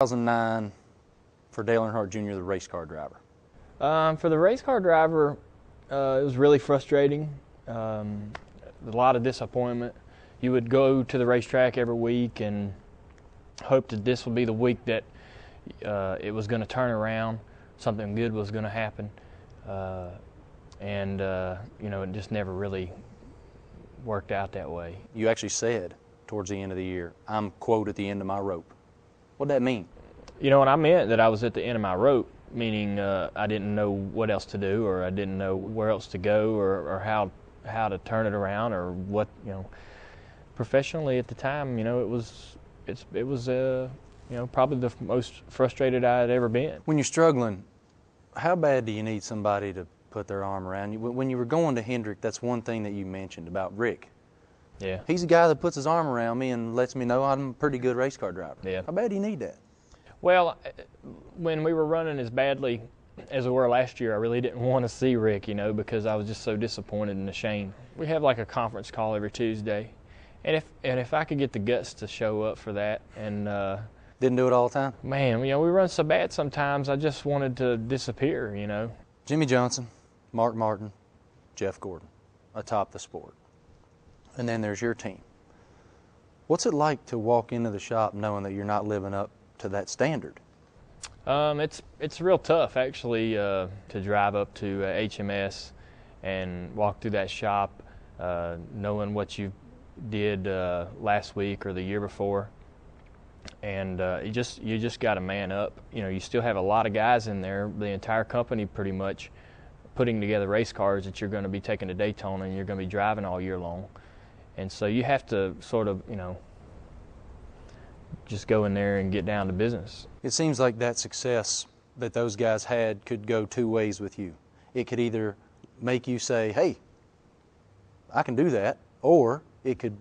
2009 for Dale Earnhardt Jr., the race car driver. For the race car driver, it was really frustrating. A lot of disappointment. You would go to the racetrack every week and hope that this would be the week that it was going to turn around, something good was going to happen, and it just never really worked out that way. You actually said towards the end of the year, I'm, quote, at the end of my rope. What'd that mean? What I meant that I was at the end of my rope, meaning I didn't know what else to do, or I didn't know where else to go, or how to turn it around, or what, professionally at the time, it was probably the most frustrated I had ever been. When you're struggling, how bad do you need somebody to put their arm around you? When you were going to Hendrick, that's one thing that you mentioned about Rick. Yeah. He's the guy that puts his arm around me and lets me know I'm a pretty good race car driver. Yeah. How bad do you need that? Well, when we were running as badly as we were last year, I really didn't want to see Rick, because I was just so disappointed and ashamed. We have like a conference call every Tuesday, and if I could get the guts to show up for that and didn't do it all the time? Man, we run so bad sometimes I just wanted to disappear, Jimmy Johnson, Mark Martin, Jeff Gordon, atop the sport. And then there's your team. What's it like to walk into the shop knowing that you're not living up to that standard? It's real tough, actually, to drive up to HMS and walk through that shop knowing what you did last week or the year before. And you just got to man up. You still have a lot of guys in there, the entire company pretty much, putting together race cars that you're going to be taking to Daytona and you're going to be driving all year long. And so you have to sort of, just go in there and get down to business. It seems like that success that those guys had could go two ways with you. It could either make you say, hey, I can do that, or it could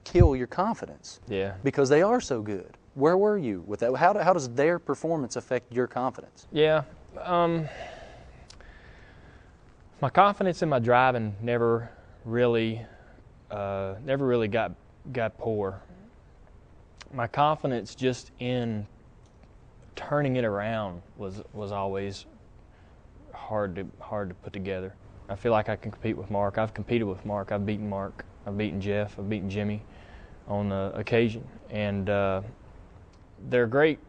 kill your confidence. Yeah. Because they are so good. Where were you with that? How does their performance affect your confidence? Yeah. My confidence in my driving never really got poor. My confidence just in turning it around was always hard to put together. I feel like I can compete with Mark. I've competed with Mark. I've beaten Mark. I've beaten Jeff. I've beaten Jimmy on the occasion. And they're great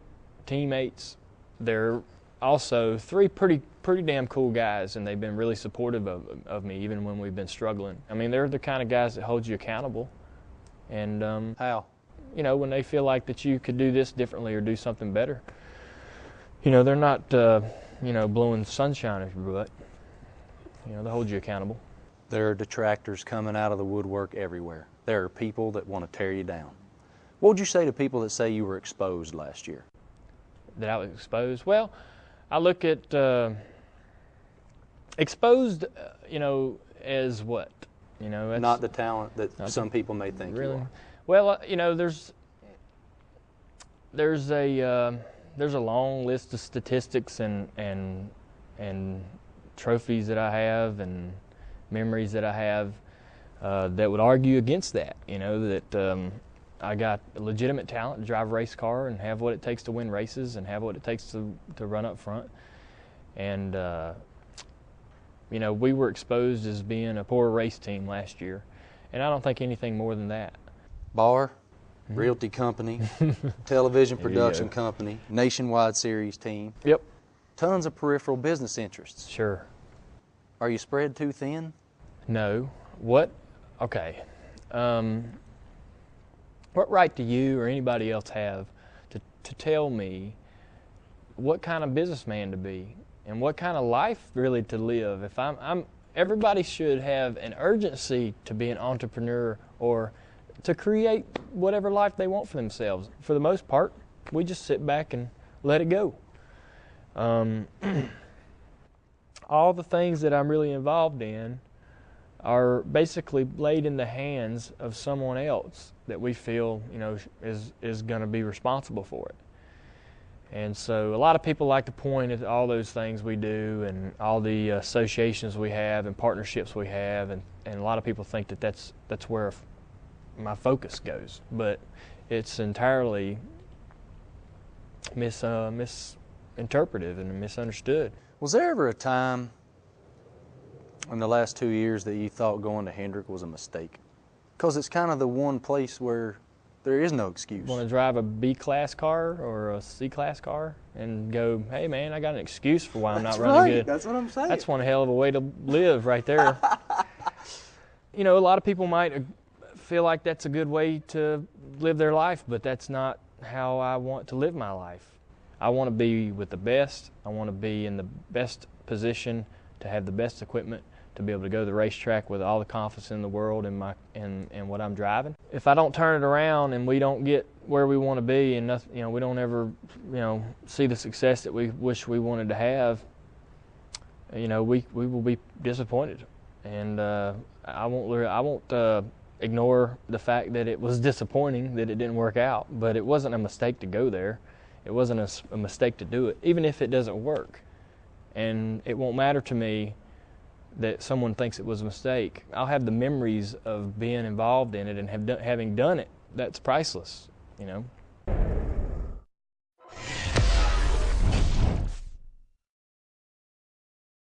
teammates. They're also three pretty damn cool guys, and they've been really supportive of me even when we've been struggling. I mean, they're the kind of guys that hold you accountable. And how? When they feel like that you could do this differently or do something better. They're not blowing sunshine at your butt. They hold you accountable. There are detractors coming out of the woodwork everywhere. There are people that want to tear you down. What would you say to people that say you were exposed last year? That I was exposed? Well, I look at exposed, as what? That's not the talent that some people may think really. You are. Well, there's a long list of statistics and trophies that I have and memories that I have that would argue against that. That I got legitimate talent to drive a race car and have what it takes to win races and have what it takes to run up front. And we were exposed as being a poor race team last year, and I don't think anything more than that. Bar, realty company, television production company, nationwide series team. Yep. Tons of peripheral business interests. Sure. Are you spread too thin? No. What? Okay. What right do you or anybody else have to tell me what kind of businessman to be and what kind of life really to live? If everybody should have an urgency to be an entrepreneur or to create whatever life they want for themselves. For the most part, we just sit back and let it go. All the things that I'm really involved in are basically laid in the hands of someone else that we feel, is going to be responsible for it. And so a lot of people like to point at all those things we do and all the associations we have and partnerships we have, and a lot of people think that that's where my focus goes. But it's entirely misinterpreted and misunderstood. Was there ever a time in the last 2 years that you thought going to Hendrick was a mistake? Because it's kind of the one place where there is no excuse. Want to drive a B-class car or a C-class car and go, hey, man, I got an excuse for why I'm not running good. That's what I'm saying. That's one hell of a way to live right there. You know, a lot of people might feel like that's a good way to live their life, but that's not how I want to live my life. I want to be with the best. I want to be in the best position to have the best equipment, to be able to go to the racetrack with all the confidence in the world in what I'm driving. If I don't turn it around and we don't get where we want to be, and nothing, you know, we don't ever, you know, see the success that we wish we wanted to have, you know, we will be disappointed. And I won't ignore the fact that it was disappointing that it didn't work out, but it wasn't a mistake to go there. It wasn't a mistake to do it, even if it doesn't work. And it won't matter to me that someone thinks it was a mistake. I'll have the memories of being involved in it and having done it. That's priceless, you know.